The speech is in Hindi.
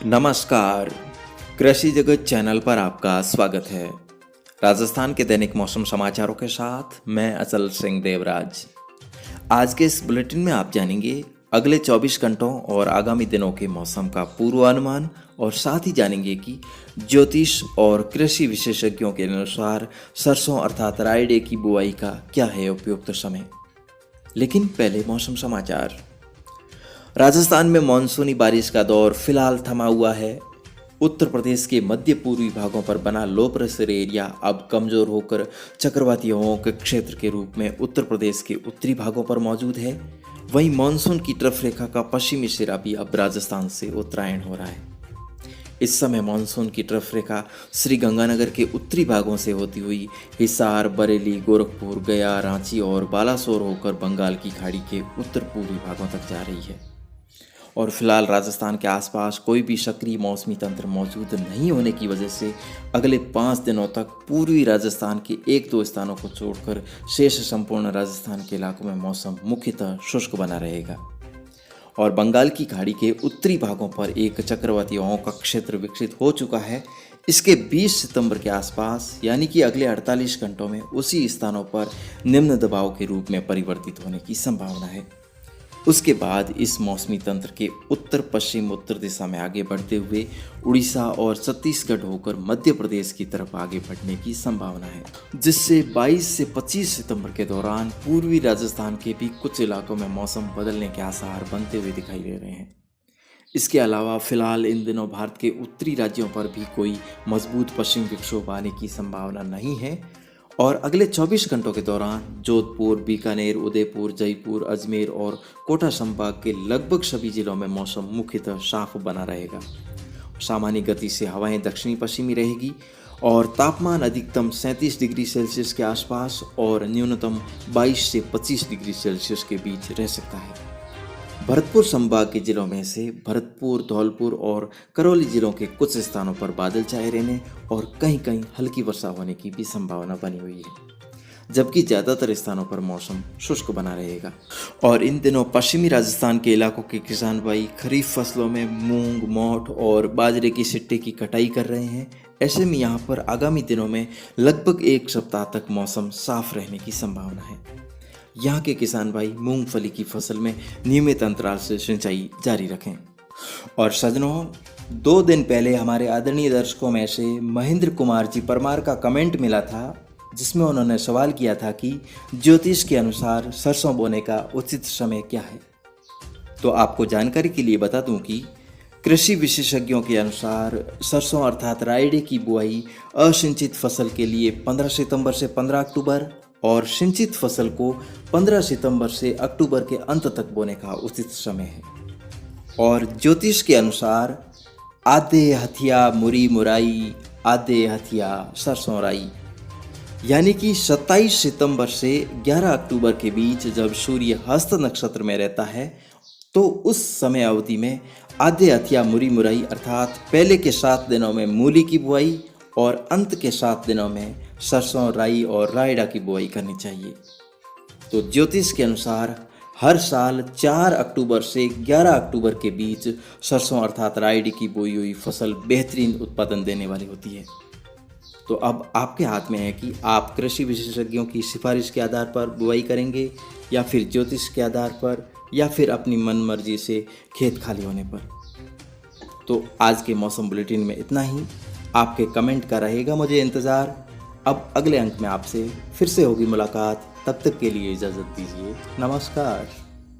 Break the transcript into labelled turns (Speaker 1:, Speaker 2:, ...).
Speaker 1: नमस्कार। कृषि जगत चैनल पर आपका स्वागत है। राजस्थान के दैनिक मौसम समाचारों के साथ मैं अचल सिंह देवराज। आज के इस बुलेटिन में आप जानेंगे अगले 24 घंटों और आगामी दिनों के मौसम का पूर्वानुमान और साथ ही जानेंगे कि ज्योतिष और कृषि विशेषज्ञों के अनुसार सरसों अर्थात रायडे की बुआई का क्या है उपयुक्त समय। लेकिन पहले मौसम समाचार। राजस्थान में मानसूनी बारिश का दौर फिलहाल थमा हुआ है। उत्तर प्रदेश के मध्य पूर्वी भागों पर बना लो प्रेशर एरिया अब कमजोर होकर चक्रवाती हवाओं के क्षेत्र के रूप में उत्तर प्रदेश के उत्तरी भागों पर मौजूद है। वहीं मानसून की ट्रफ रेखा का पश्चिमी सिरा भी अब राजस्थान से उत्तरायण हो रहा है। इस समय मानसून की ट्रफ रेखा श्री गंगानगर के उत्तरी भागों से होती हुई हिसार, बरेली, गोरखपुर, गया, रांची और बालासोर होकर बंगाल की खाड़ी के उत्तर पूर्वी भागों तक जा रही है। और फिलहाल राजस्थान के आसपास कोई भी सक्रिय मौसमी तंत्र मौजूद नहीं होने की वजह से अगले 5 दिनों तक पूर्वी राजस्थान के 1-2 स्थानों को छोड़कर शेष संपूर्ण राजस्थान के इलाकों में मौसम मुख्यतः शुष्क बना रहेगा। और बंगाल की खाड़ी के उत्तरी भागों पर एक चक्रवाती हवाओं का क्षेत्र विकसित हो चुका है। इसके 20 सितंबर के आसपास यानी कि अगले 48 घंटों में उसी स्थानों पर निम्न दबाव के रूप में परिवर्तित होने की संभावना है। उसके बाद इस मौसमी तंत्र के उत्तर पश्चिम उत्तर दिशा में आगे बढ़ते हुए उड़ीसा और छत्तीसगढ़ होकर मध्य प्रदेश की तरफ आगे बढ़ने की संभावना है, जिससे 22 से 25 सितंबर के दौरान पूर्वी राजस्थान के भी कुछ इलाकों में मौसम बदलने के आसार बनते हुए दिखाई दे रहे हैं। इसके अलावा फिलहाल इन दिनों भारत के उत्तरी राज्यों पर भी कोई मजबूत पश्चिम विक्षोभ आने की संभावना नहीं है। और अगले 24 घंटों के दौरान जोधपुर, बीकानेर, उदयपुर, जयपुर, अजमेर और कोटा संभाग के लगभग सभी जिलों में मौसम मुख्यतः साफ बना रहेगा। सामान्य गति से हवाएं दक्षिणी पश्चिमी रहेगी और तापमान अधिकतम 37 डिग्री सेल्सियस के आसपास और न्यूनतम 22 से 25 डिग्री सेल्सियस के बीच रह सकता है। भरतपुर संभाग के जिलों में से भरतपुर, धौलपुर और करौली जिलों के कुछ स्थानों पर बादल छाए रहने और कहीं कहीं हल्की वर्षा होने की भी संभावना बनी हुई है, जबकि ज़्यादातर स्थानों पर मौसम शुष्क बना रहेगा। और इन दिनों पश्चिमी राजस्थान के इलाकों के किसान भाई खरीफ फसलों में मूंग, मोठ और बाजरे की सिट्टे की कटाई कर रहे हैं। ऐसे में यहाँ पर आगामी दिनों में लगभग 1 सप्ताह तक मौसम साफ रहने की संभावना है। यहाँ के किसान भाई मूंगफली की फसल में नियमित अंतराल से सिंचाई जारी रखें। और सज्जनों, 2 दिन पहले हमारे आदरणीय दर्शकों में से महेंद्र कुमार जी परमार का कमेंट मिला था, जिसमें उन्होंने सवाल किया था कि ज्योतिष के अनुसार सरसों बोने का उचित समय क्या है। तो आपको जानकारी के लिए बता दूं कि कृषि विशेषज्ञों के अनुसार सरसों अर्थात रायडे की बुआई असिंचित फसल के लिए 15 सितंबर से 15 अक्टूबर और सिंचित फसल को 15 सितंबर से अक्टूबर के अंत तक बोने का उचित समय है। और ज्योतिष के अनुसार आधे हथिया मुरी मुराई, आधे हथिया सरसों राई, यानी कि 27 सितंबर से 11 अक्टूबर के बीच जब सूर्य हस्त नक्षत्र में रहता है, तो उस समय अवधि में आधे हथिया मुरी मुराई अर्थात पहले के 7 दिनों में मूली की बुआई और अंत के 7 दिनों में सरसों, राई और रायडा की बुआई करनी चाहिए। तो ज्योतिष के अनुसार हर साल 4 अक्टूबर से 11 अक्टूबर के बीच सरसों अर्थात रायडे की बोई हुई फसल बेहतरीन उत्पादन देने वाली होती है। तो अब आपके हाथ में है कि आप कृषि विशेषज्ञों की सिफारिश के आधार पर बुआई करेंगे या फिर ज्योतिष के आधार पर या फिर अपनी मन मर्जी से खेत खाली होने पर। तो आज के मौसम बुलेटिन में इतना ही। आपके कमेंट का रहेगा मुझे इंतज़ार। अब अगले अंक में आपसे फिर से होगी मुलाकात। तब तक के लिए इजाज़त दीजिए। नमस्कार।